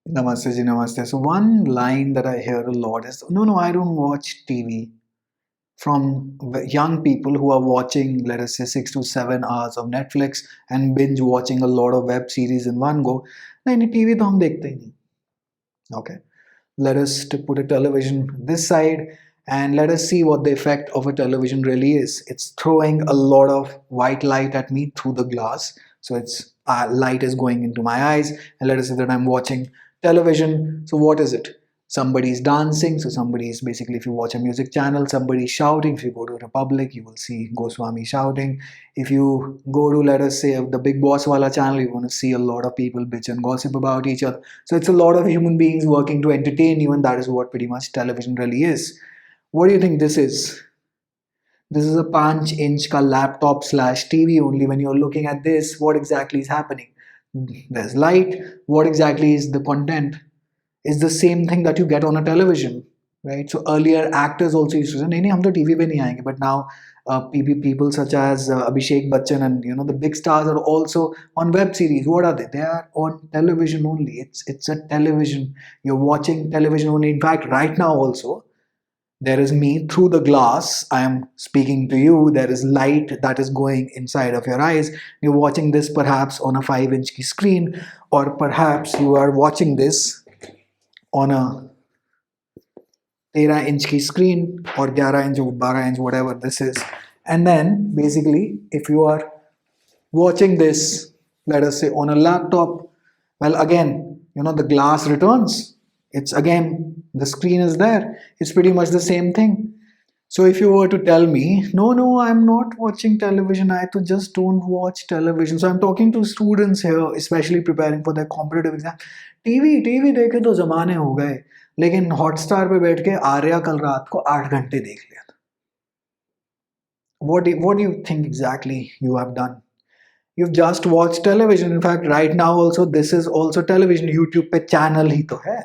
Namaste ji, namaste. So one line that I hear a lot is, no, no, I don't watch TV. From young people who are watching, let us say, 6 to 7 hours of Netflix and binge watching a lot of web series in one go. नहीं नहीं TV तो हम देखते ही नहीं. Okay. Let us to put a television this side and let us see what the effect of a television really is. It's throwing a lot of white light at me through the glass. So it's light is going into my eyes, and let us say that I'm watching television. So what is it? Somebody's dancing. So somebody is basically, if you watch a music channel, somebody's shouting. If you go to Republic, you will see Goswami shouting. If you go to, let us say, the Big Boss Wala channel, you're going to see a lot of people bitch and gossip about each other. So it's a lot of human beings working to entertain you, and that is what pretty much television really is. What do you think this is? This is a 5 inch ka laptop slash TV only. When you're looking at this, what exactly is happening? There's light. What exactly is the content? Is the same thing that you get on a television, right? So earlier actors also used to say, "नहीं नहीं हम तो TV पे नहीं आएंगे," but now people such as Abhishek Bachchan and the big stars are also on web series. What are they? They are on television only. It's a television. You're watching television only. In fact, right now also there is me through the glass. I am speaking to you. There is light that is going inside of your eyes. You're watching this perhaps on a 5 inch screen, or perhaps you are watching this on a 13 inch की screen or 11 inch or 12 inch, whatever this is. And then basically, if you are watching this, let us say on a laptop, well, again, the glass returns. It's again, the screen is there. It's pretty much the same thing. So if you were to tell me, no, no, I'm not watching television, I to just don't watch television. So I'm talking to students here, especially preparing for their competitive exam. TV TV देखे तो जमाने हो गए, लेकिन Hotstar पे बैठ के आर्या कल रात को 8 घंटे देख लिया था. What do you think exactly you have done? You've just watched television. In fact, right now also this is also television. YouTube पे चैनल ही तो है.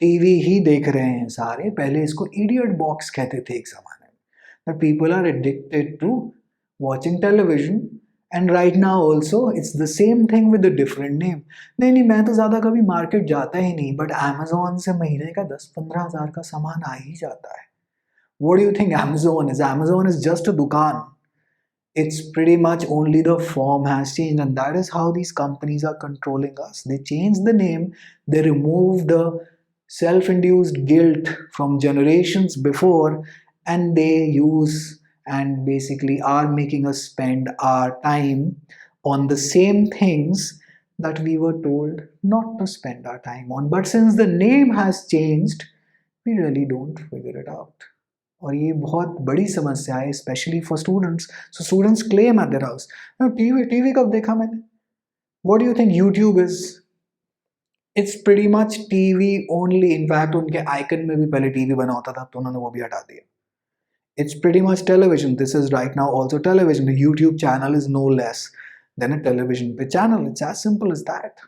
टीवी ही देख रहे हैं सारे. पहले इसको इडियट बॉक्स कहते थे एक जमाने में. That people are addicted to watching television, and right now also it's the same thing with a different name. नहीं नहीं मैं तो ज़्यादा कभी मार्केट जाता ही नहीं, बट Amazon से महीने का 10-15 हज़ार का सामान आ ही जाता है. What do you think Amazon is? Amazon is just a dukaan. It's pretty much only the form has changed, and that is how these companies are controlling us. They change the name, they remove the self-induced guilt from generations before, and they use and basically are making us spend our time on the same things that we were told not to spend our time on. But since the name has changed, we really don't figure it out. और ये बहुत बड़ी समस्या है, specially for students. So students claim eight their house, TV TV कब देखा मैंने. What do you think YouTube is? It's pretty much TV only. In fact उनके आइकन में भी पहले टीवी बना होता था, तो उन्होंने वो भी हटा दिया. It's pretty much television. This is right now also television. The YouTube channel is no less than a television channel. It's as simple as that.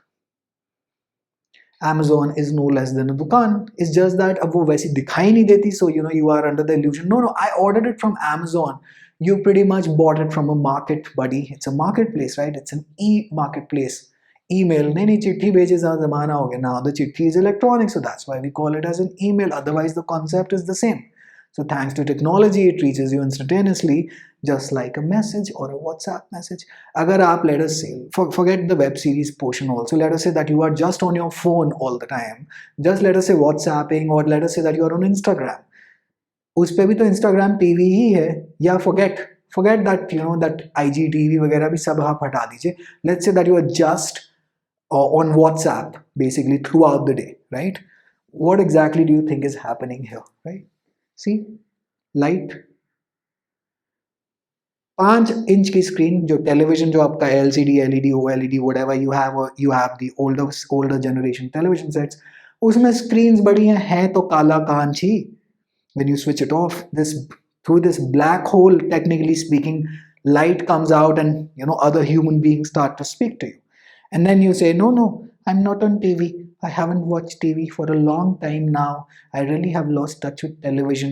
Amazon is no less than a दुकान. It's just that अब वो वैसी दिखाई नहीं देती, so you are under the illusion. No, no, I ordered it from Amazon. You pretty much bought it from a market, buddy. It's a marketplace, right? It's an e-marketplace. Email, नहीं नहीं चिट्ठी भेजे ज़माना हो गया. Now the चिट्ठी is electronic, so that's why we call it as an email. Otherwise, the concept is the same. So thanks to technology, it reaches you instantaneously, just like a message or a WhatsApp message. Agar aap, let us say, forget the web series portion also, let us say that you are just on your phone all the time, just let us say WhatsApping, or let us say that you are on Instagram. उस पे भी तो Instagram TV ही है. या forget that that IGTV वगैरह भी सब आप हटा दीजिए. Let's say that you are just on WhatsApp basically throughout the day, right? What exactly do you think is happening here, right? See, light. 5 inch की screen, जो टेलीविजन जो आपका LCD, LED, OLED, whatever you have the older generation television sets, उसमें screens बड़ी हैं तो काला कांच ही. When you switch it off, through this black hole, technically speaking, light comes out, and other human beings start to speak to you, and then you say, no, no, I'm not on TV. I haven't watched TV for a long time now. I really have lost touch with television.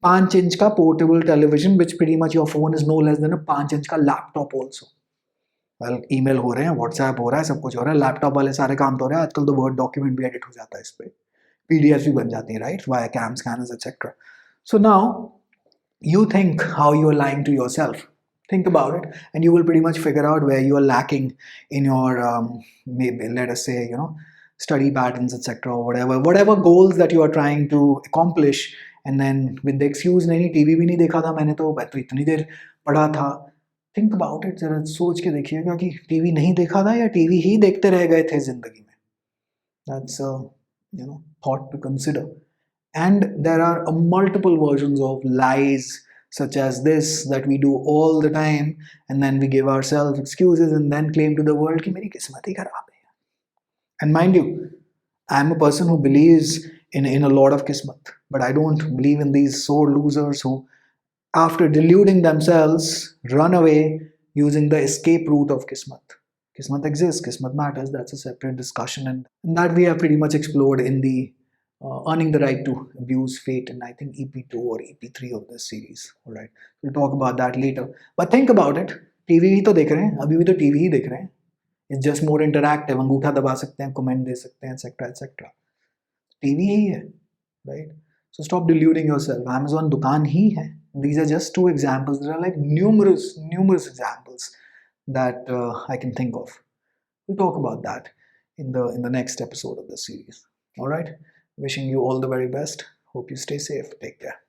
5 inch का portable television, which pretty much your phone is no less than a 5 inch का laptop also. Well email हो रहे हैं, WhatsApp हो रहा है, सब कुछ हो रहा है, लैपटॉप वाले सारे काम तो हो रहे हैं, आजकल तो वर्ड डॉक्यूमेंट भी एडिट हो जाता है इस पे, पीडीएफ भी बन जाती है, right, via cam scanners etcetera. So now you think how you're lying to yourself. Think about it, and you will pretty much figure out where you are lacking in your maybe, let us say, study patterns, etc., or whatever goals that you are trying to accomplish. And then with the excuse, नहीं TV भी नहीं देखा था मैंने, तो मैं तो इतनी देर पढ़ा था. थिंक अबाउट इट, जरा सोच के देखिएगा कि टीवी नहीं देखा था या टीवी ही देखते रह गए थे जिंदगी में. That's a thought to consider. And there are multiple versions of lies such as this that we do all the time, and then we give ourselves excuses and then claim to the world कि मेरी किस्मत ही खराब है. And mind you, I'm a person who believes in a lot of kismat, but I don't believe in these sore losers who, after deluding themselves, run away using the escape route of kismat. Kismat exists, kismat matters, that's a separate discussion, and that we have pretty much explored in the Earning the Right to Abuse Fate in, I think, EP2 or EP3 of this series. All right, we'll talk about that later. But think about it, TV ही तो देख रहे हैं, अभी भी तो TV ही देख रहे हैं. It's just more interactive. अंगूठा दबा सकते हैं, कमेंट दे सकते हैं, etc., etc. टीवी ही है, right? So stop deluding yourself. Amazon दुकान ही है. These are just two examples. There are like numerous examples that I can think of. We'll talk about that in the next episode of this series. All right. Wishing you all the very best. Hope you stay safe. Take care.